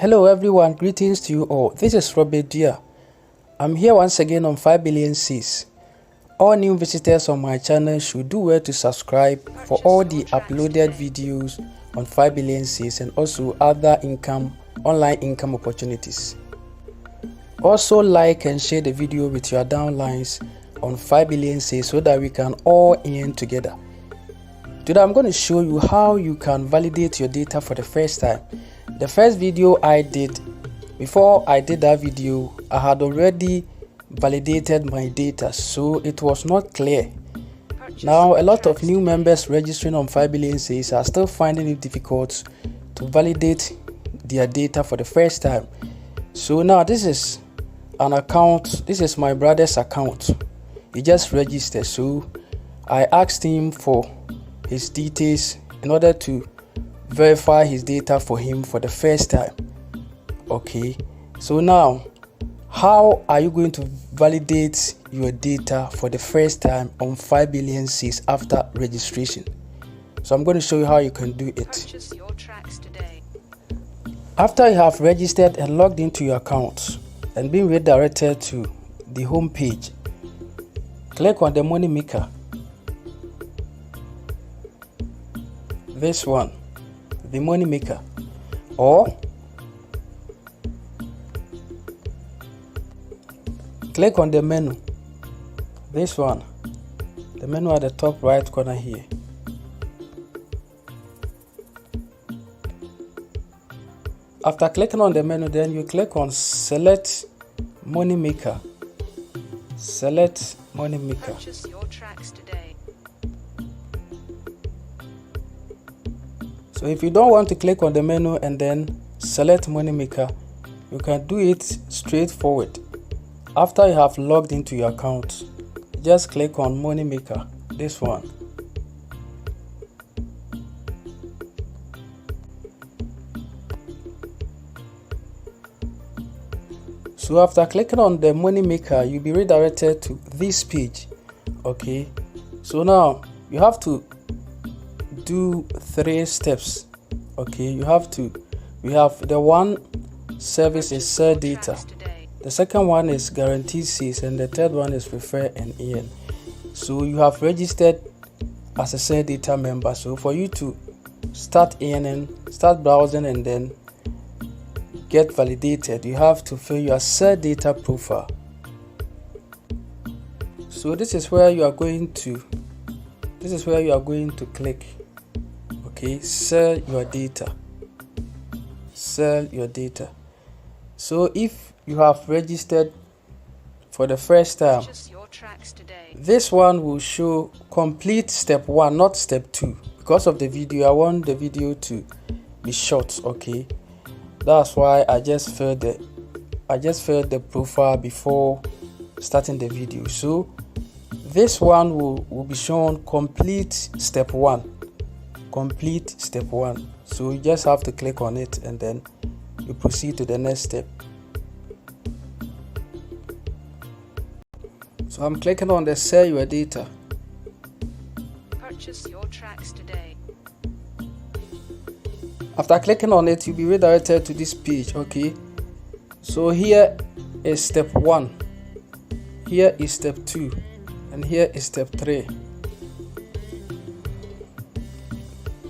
Hello everyone, greetings to you all. This is Robert Duah. I'm here once again on 5billionsales. All new visitors on my channel should do well to subscribe for all the uploaded videos on 5billionsales and also other online income opportunities. Also like and share the video with your downlines on 5billionsales so that we can all earn together. Today I'm going to show you how you can validate your data for the first time. The first video I did, before I did that video, I had already validated my data, so it was not clear. Now a lot of new members registering on 5billionsales are still finding it difficult to validate their data for the first time. So now this is an account, this is my brother's account. He just registered, so I asked him for his details in order to verify his data for him for the first time. Okay, so now how are you going to validate your data for the first time on 5billionsales after registration? So I'm going to show you how you can do it. After you have registered and logged into your account and been redirected to the home page, click on the moneymaker, this one, the moneymaker, or click on the menu, this one, the menu at the top right corner here. After clicking on the menu, then you click on select moneymaker. Select moneymaker. Purchase your tracks today. So if you don't want to click on the menu and then select moneymaker, you can do it straightforward. After you have logged into your account, just click on moneymaker, this one. So after clicking on the moneymaker, you'll be redirected to this page. Okay, so now you have to do 3 steps. Okay, we have the one service is sell data, the second one is guaranteed sales, and the third one is refer and earn. So you have registered as a sell data member, so for you to start earning, start browsing and then get validated, you have to fill your sell data profile. So this is where you are going to click. Okay, sell your data. Sell your data. So if you have registered for the first time, this one will show complete step 1, not step 2. Because of the video, I want the video to be short. Okay, that's why I just filled the profile before starting the video. So this one will be shown complete step 1. Complete step 1. So you just have to click on it and then you proceed to the next step. So I'm clicking on the sell your data. Purchase your tracks today. After clicking on it, you'll be redirected to this page. Okay, so here is step 1, here is step 2, and here is step 3.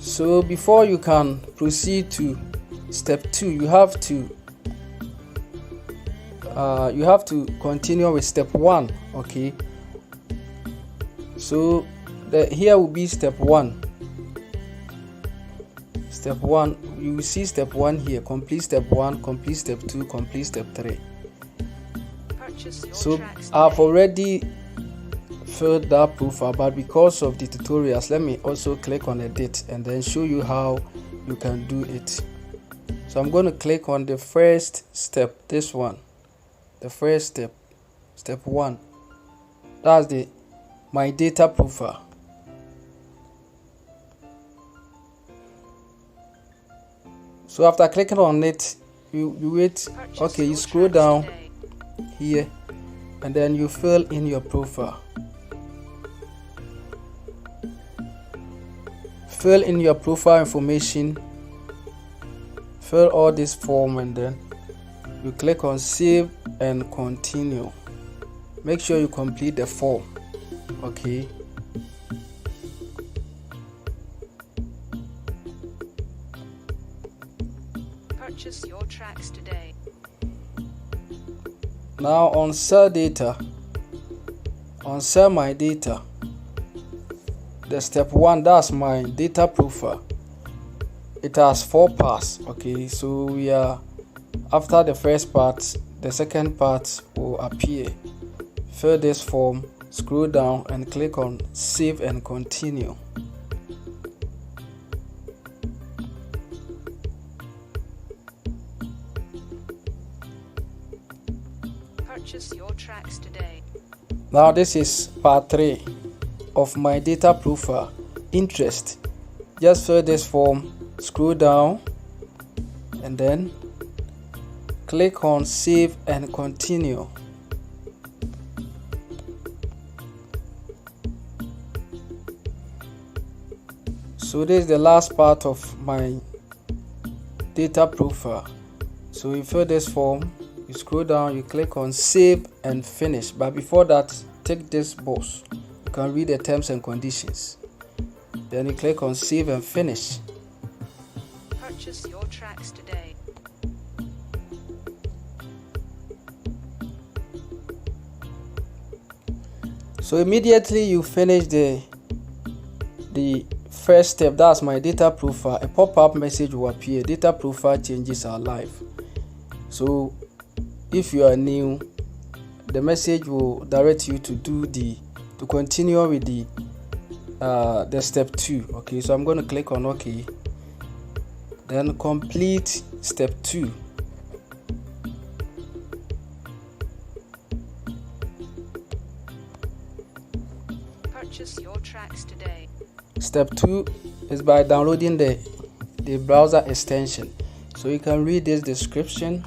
So before you can proceed to step 2, you have to continue with step 1. Okay, so here will be step 1. Step 1, you will see step 1 here, complete step 1, complete step 2, complete step 3. So I've already filled that profile, but because of the tutorials, let me also click on edit and then show you how you can do it. So I'm going to click on the first step, this one, the first step, step 1. That's the my data profile. So after clicking on it, you wait. Okay, you scroll down here and then you fill in your profile. Fill in your profile information, fill all this form and then you click on save and continue. Make sure you complete the form. Okay, Purchase your tracks today. now on sell data, on sell my data, the step 1, that's my data profile. It has 4 parts. Okay, so we are after the first part, the second part will appear. Fill this form, scroll down and click on save and continue. Purchase your tracks today. Now this is part 3 of my data profile. Interest. Just fill this form, scroll down and then click on save and continue. So this is the last part of my data profile. So you fill this form, you scroll down, you click on save and finish. But before that, take this box. You can read the terms and conditions. Then you click on save and finish. Purchase your tracks today. So immediately you finish the first step, that's my data profile, a pop-up message will appear. Data profile changes are live. So if you are new, the message will direct you to continue with the step 2. Okay, so I'm going to click on OK, then complete step 2. Purchase your tracks today. Step 2 is by downloading the browser extension. So you can read this description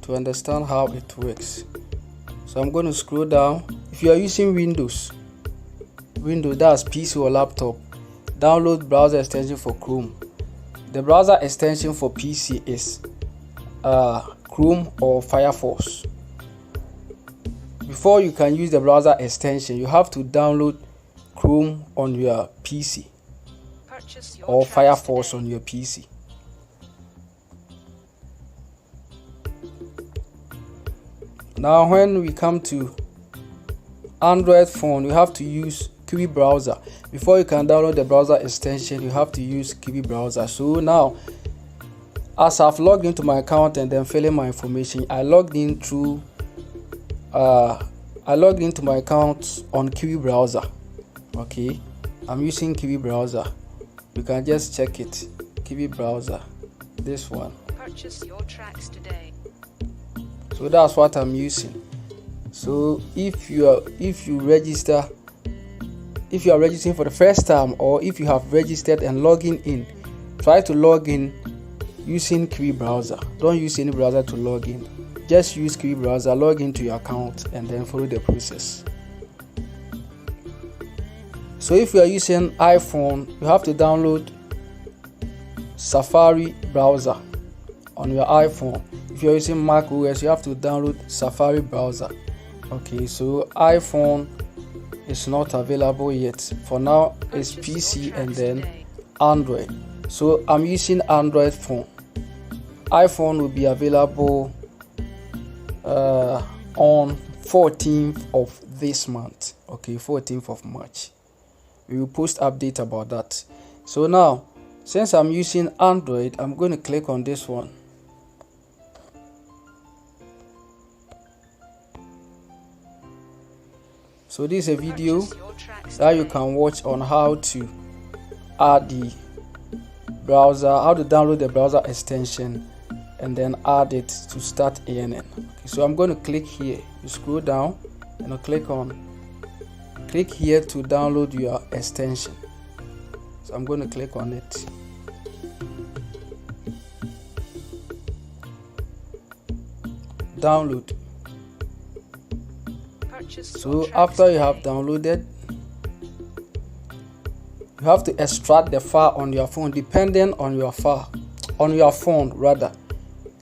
to understand how it works. So I'm going to scroll down. If you are using Windows, that's PC or laptop, download browser extension for Chrome. The browser extension for PC is Chrome or Firefox. Before you can use the browser extension, you have to download Chrome on your PC or Firefox on your PC. Now when we come to Android phone, you have to use Kiwi browser. Before you can download the browser extension, you have to use Kiwi browser. So now, as I've logged into my account and then filling my information, I logged into my account on Kiwi browser. Okay, I'm using Kiwi browser. You can just check it. Kiwi browser, this one. Purchase your tracks today. So that's what I'm using. So if you are registering for the first time, or if you have registered and logging in, try to log in using Kiwi browser. Don't use any browser to log in. Just use Kiwi browser, log into your account and then follow the process. So if you are using iPhone, you have to download Safari browser on your iPhone. If you're using Mac OS, you have to download Safari browser. Okay, so iPhone is not available yet. For now, it's PC and then Android. So I'm using Android phone. iPhone will be available on 14th of this month. Okay, 14th of March. We will post update about that. So now, since I'm using Android, I'm going to click on this one. So this is a video that you can watch on how to add the browser, how to download the browser extension and then add it to start ANN. Okay, so I'm going to click here. You scroll down and I'll click here to download your extension. So I'm going to click on it. Download. So after you have downloaded, you have to extract the file on your phone. Depending on your file, on your phone rather,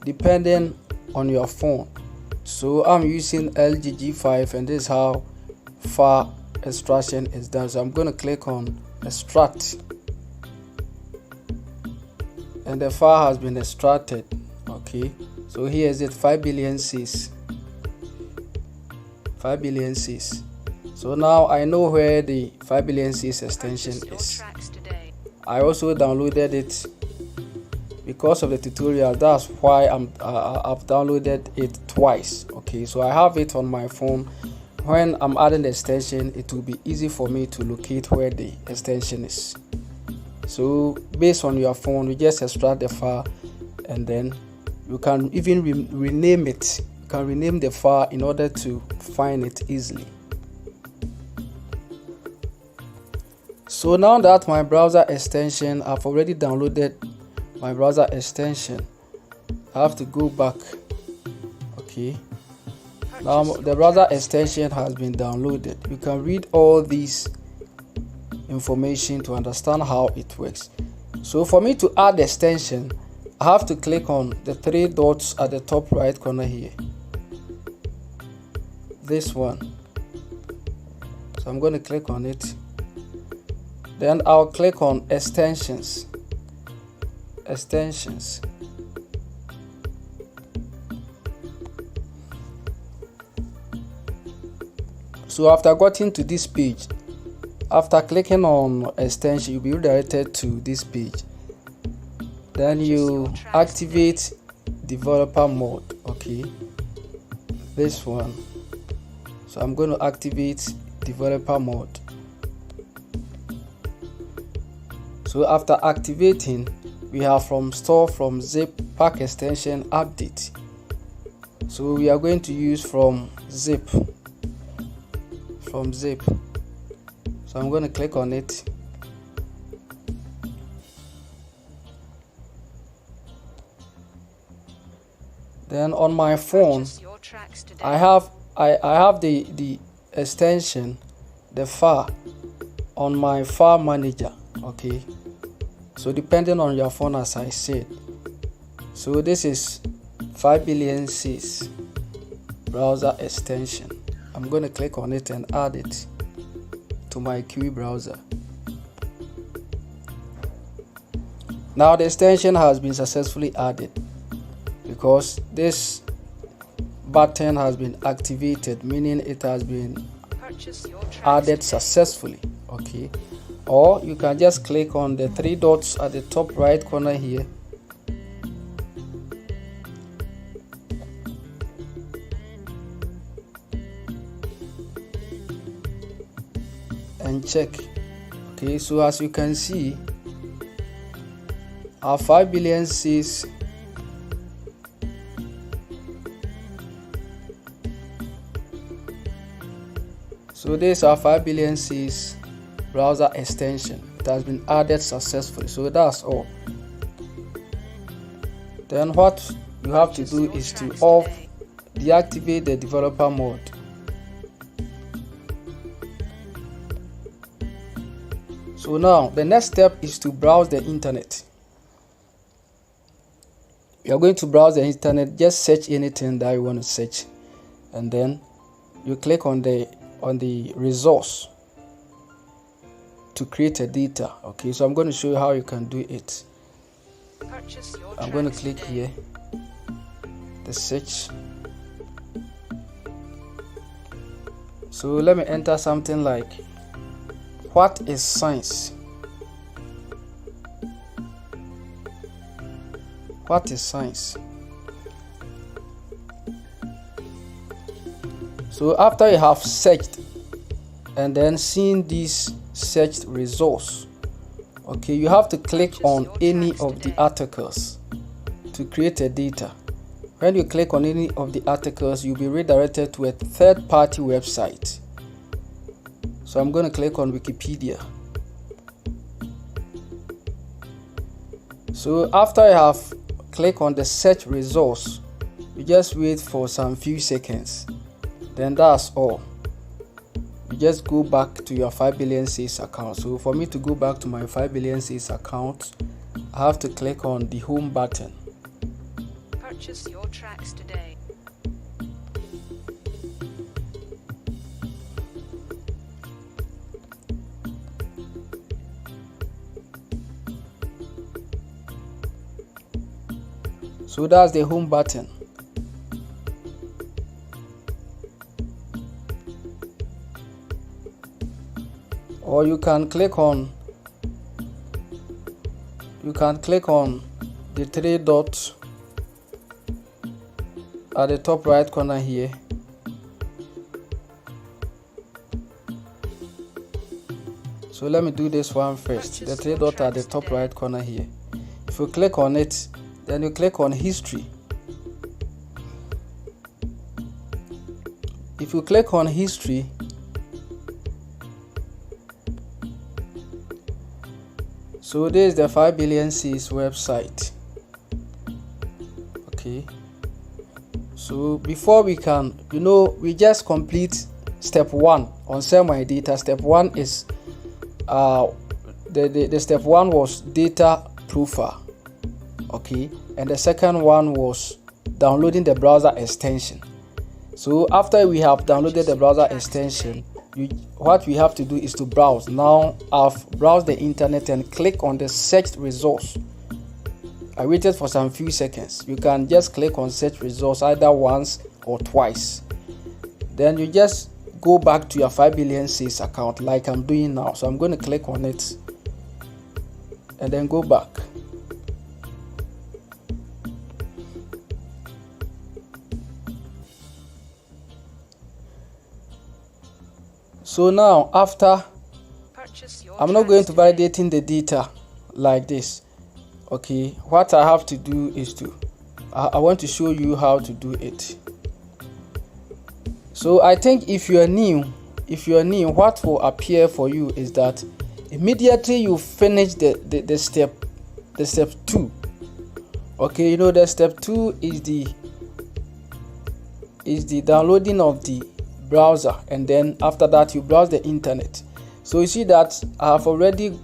depending on your phone. So I'm using LG G5, and this is how far extraction is done. So I'm going to click on extract, and the file has been extracted. Okay, so here is it, 5 billion Cs. 5 billion Cs. So now I know where the 5 billion Cs extension is. I also downloaded it because of the tutorial. That's why I've downloaded it twice. Okay, so I have it on my phone. When I'm adding the extension, it will be easy for me to locate where the extension is. So based on your phone, you just extract the file, and then you can even rename it. You can rename the file in order to find it easily. So now that my browser extension, I've already downloaded my browser extension, I have to go back. Okay, now the browser extension has been downloaded. You can read all these information to understand how it works. So for me to add the extension, I have to click on the three dots at the top right corner here, this one. So I'm going to click on it, then I'll click on extensions. So after getting to this page, after clicking on extension, you'll be redirected to this page. Then you activate developer mode. Okay, this one. So I'm going to activate developer mode. So after activating, we have from store, from zip, pack extension, update. So we are going to use from zip. So I'm going to click on it. Then on my phone, I have the extension, the file, on my file manager. Okay, so depending on your phone, as I said. So this is 5 billion Cs browser extension. I'm going to click on it and add it to my QE browser. Now the extension has been successfully added because this button has been activated, meaning it has been added successfully. Okay, or you can just click on the three dots at the top right corner here, and check. Okay, so as you can see, our 5 billion Cs so this is our 5 billion Cs browser extension. It has been added successfully. So that's all. Then what you have to do is to deactivate the developer mode. So now the next step is to browse the internet. You are going to browse the internet. Just search anything that you want to search, and then you click on the resource to create a data. Okay, so I'm going to show you how you can do it. I'm going to click here, the search. So let me enter something like, what is science? What is science? So after you have searched and then seen this searched results, okay, you have to click on any of the articles to create a data. When you click on any of the articles, you'll be redirected to a third-party website. So I'm going to click on Wikipedia. So after I have clicked on the search results, you just wait for some few seconds. Then that's all. You just go back to your 5 billion Cs account. So for me to go back to my 5 billion Cs account, I have to click on the home button. Purchase your tracks today. So that's the home button. Or you can click on the three dots at the top right corner here. So let me do this one first. The three dots at the top right corner here. If you click on it, then you click on history. If you click on history, so this is the 5 billion sales website. Okay, so before we can, we just complete step 1 on sell my data. Step 1 is the step 1 was data profile. Okay, and the second one was downloading the browser extension. So after we have downloaded the browser extension, what we have to do is to browse. Now I've browsed the internet and click on the search results. I waited for some few seconds. You can just click on search results either once or twice. Then you just go back to your 5 billion sales account like I'm doing now. So I'm going to click on it and then go back. So now after, I'm not going to validating the data like this. Okay, what I have to do is I want to show you how to do it. So I think if you are new, what will appear for you is that immediately you finish the step 2. Okay, the step 2 is the downloading of the browser, and then after that you browse the internet. So you see that I have already,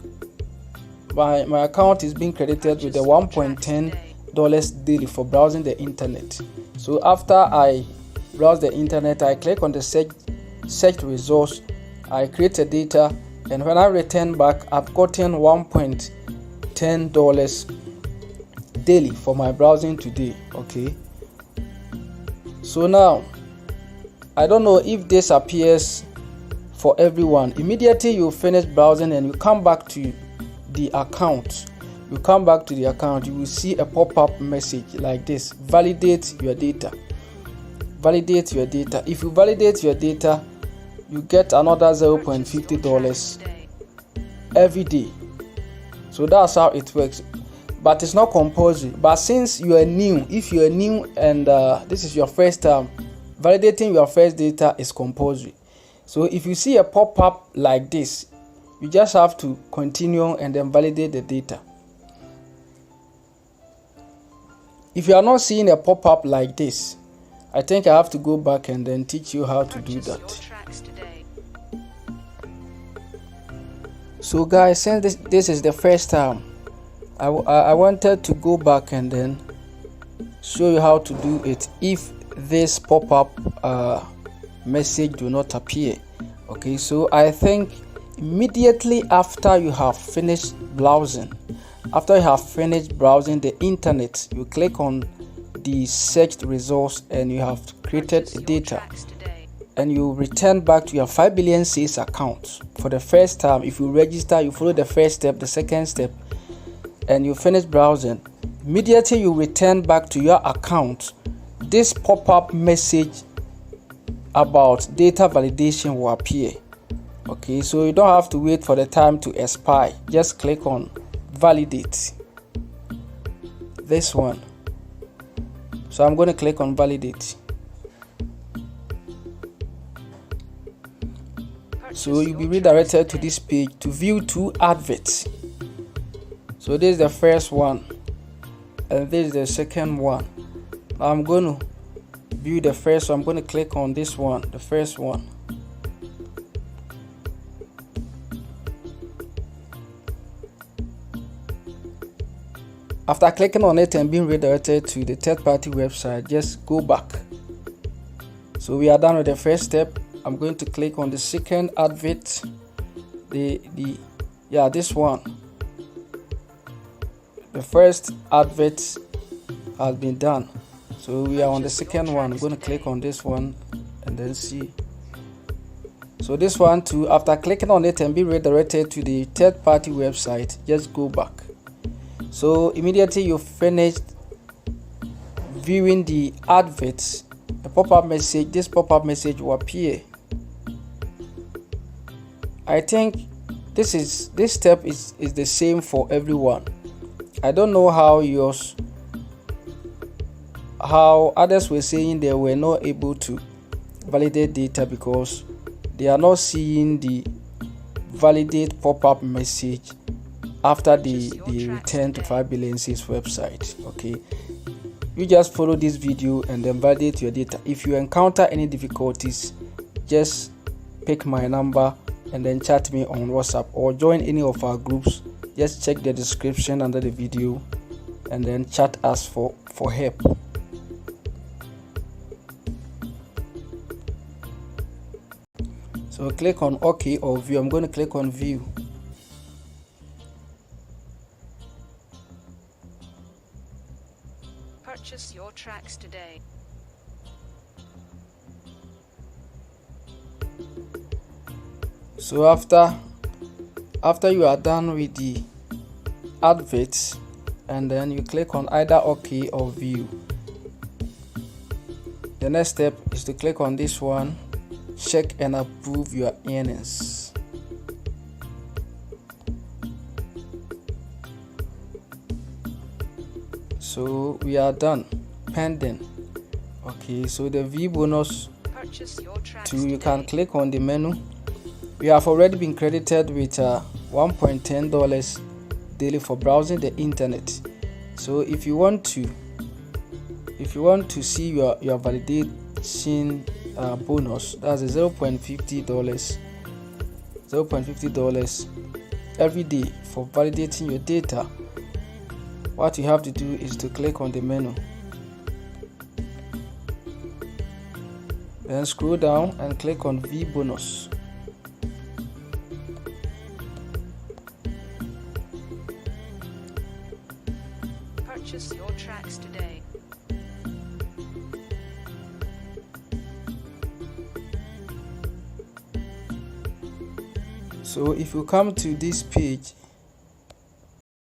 my account is being credited with the $1.10 daily for browsing the internet. So after I browse the internet, I click on the search results, I create a data, and when I return back, I've gotten $1.10 daily for my browsing today. Okay, so now I don't know if this appears for everyone. Immediately you finish browsing and you come back to the account. You will see a pop-up message like this: validate your data. Validate your data. If you validate your data, you get another $0.50 every day. So that's how it works. But it's not compulsory. But since you are new, if you are new and this is your first time, validating your first data is compulsory. So if you see a pop-up like this, you just have to continue and then validate the data. If you are not seeing a pop-up like this, I think I have to go back and then teach you how to do that. So guys, since this is the first time, I wanted to go back and then show you how to do it if this pop-up message do not appear. Okay, so I think immediately after you have finished browsing the internet, you click on the search results and you have created a data, and you return back to your 5 billion sales account for the first time. If you register, you follow the first step, the second step, and you finish browsing. Immediately you return back to your account, this pop-up message about data validation will appear. Okay, so you don't have to wait for the time to expire. Just click on validate, this one. So I'm going to click on validate. So you'll be redirected to this page to view 2 adverts. So this is the first one and this is the second one. Now I'm going to view the first one. I'm going to click on this one, the first one. After clicking on it and being redirected to the third-party website, just go back. So we are done with the first step. I'm going to click on the second advert. This one. The first advert has been done. So we are on the second one. I'm going to click on this one and then see. So this one too, after clicking on it and being redirected to the third-party website, just go back. So immediately you finished viewing the adverts, this pop-up message will appear. I think this step is the same for everyone. I don't know how others were saying they were not able to validate data because they are not seeing the validate pop-up message after they return to 5billionsales website. Okay, you just follow this video and then validate your data. If you encounter any difficulties, just pick my number and then chat me on WhatsApp or join any of our groups. Just check the description under the video and then chat us for help. So click on OK or view. I'm going to click on view. Purchase your tracks today. So after you are done with the adverts, and then you click on either OK or view. The next step is to click on this one, check and approve your earnings. So we are done, pending. Okay, so the view bonus too, you can click on the menu. We have already been credited with $1.10 daily for browsing the internet. So if you want to see your validation bonus, that's $0.50 every day for validating your data. What you have to do is to click on the menu, then scroll down and click on V bonus. Purchase your tracks today. So if you come to this page,